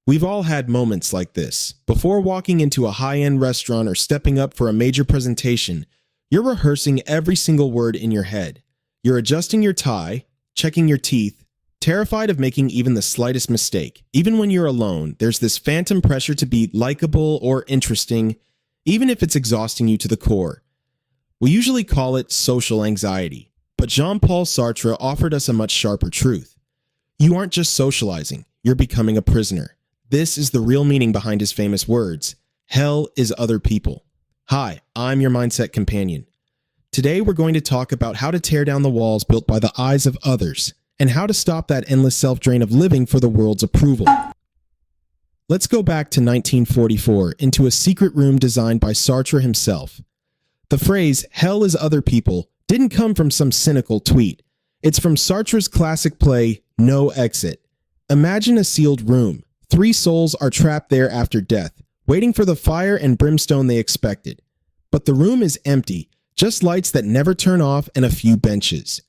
We've all had moments like this. Before walking into a high-end restaurant or stepping up for a major presentation, you're rehearsing every single word in your head. You're adjusting your tie, checking your teeth, terrified of making even the slightest mistake. Even when you're alone, there's this phantom pressure to be likable or interesting, even if it's exhausting you to the core. We usually call it social anxiety, but Jean-Paul Sartre offered us a much sharper truth. You aren't just socializing, you're becoming a prisoner. This is the real meaning behind his famous words. Hell is other people. Hi, I'm your mindset companion. Today we're going to talk about how to tear down the walls built by the eyes of others, and how to stop that endless self-drain of living for the world's approval. Let's go back to 1944 into a secret room designed by Sartre himself. The phrase, hell is other people, didn't come from some cynical tweet. It's from Sartre's classic play, No Exit. Imagine a sealed room. 3 souls are trapped there after death, waiting for the fire and brimstone they expected. But the room is empty, just lights that never turn off and a few benches.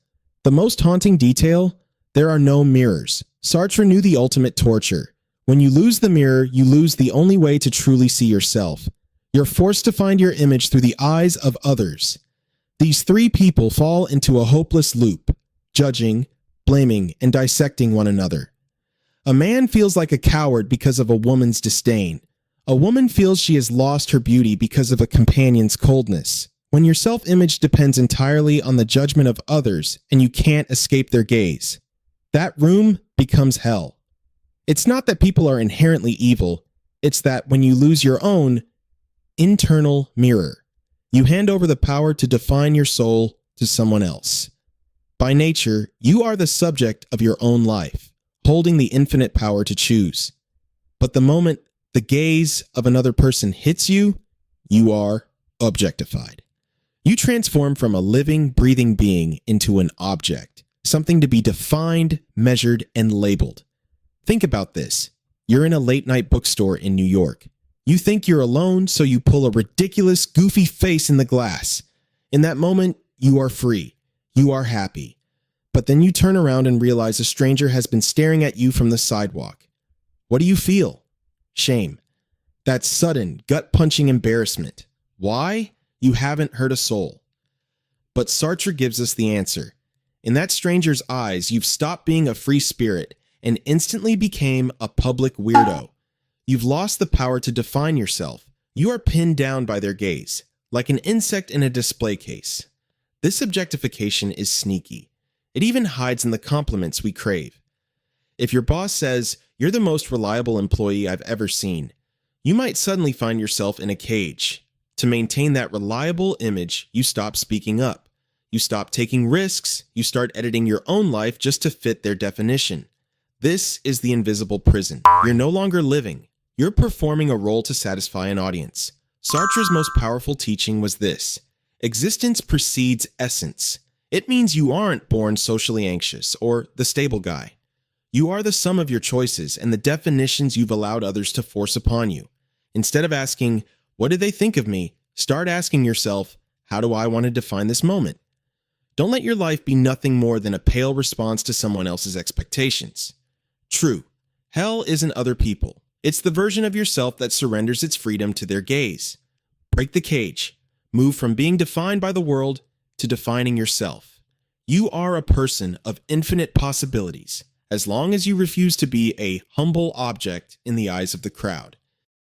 The most haunting detail? There are no mirrors. Sartre knew the ultimate torture. When you lose the mirror, you lose the only way to truly see yourself. You're forced to find your image through the eyes of others. These 3 people fall into a hopeless loop, judging, blaming, and dissecting one another. A man feels like a coward because of a woman's disdain. A woman feels she has lost her beauty because of a companion's coldness. When your self-image depends entirely on the judgment of others and you can't escape their gaze, that room becomes hell. It's not that people are inherently evil, it's that when you lose your own internal mirror, you hand over the power to define your soul to someone else. By nature, you are the subject of your own life, holding the infinite power to choose. But the moment the gaze of another person hits you, you are objectified. You transform from a living, breathing being into an object, something to be defined, measured, and labeled. Think about this. You're in a late-night bookstore in New York. You think you're alone, so you pull a ridiculous, goofy face in the glass. In that moment, you are free. You are happy. But then you turn around and realize a stranger has been staring at you from the sidewalk. What do you feel? Shame. That sudden, gut-punching embarrassment. Why? You haven't hurt a soul. But Sartre gives us the answer. In that stranger's eyes, you've stopped being a free spirit and instantly became a public weirdo. You've lost the power to define yourself. You are pinned down by their gaze, like an insect in a display case. This objectification is sneaky. It even hides in the compliments we crave. If your boss says, "You're the most reliable employee I've ever seen," you might suddenly find yourself in a cage. To maintain that reliable image, you stop speaking up. You stop taking risks. You start editing your own life just to fit their definition. This is the invisible prison. You're no longer living. You're performing a role to satisfy an audience. Sartre's most powerful teaching was this: existence precedes essence. It means you aren't born socially anxious or the stable guy. You are the sum of your choices and the definitions you've allowed others to force upon you. Instead of asking, "What do they think of me?" start asking yourself, "How do I want to define this moment?" Don't let your life be nothing more than a pale response to someone else's expectations. True, hell isn't other people. It's the version of yourself that surrenders its freedom to their gaze. Break the cage. Move from being defined by the world to defining yourself. You are a person of infinite possibilities, as long as you refuse to be a humble object in the eyes of the crowd.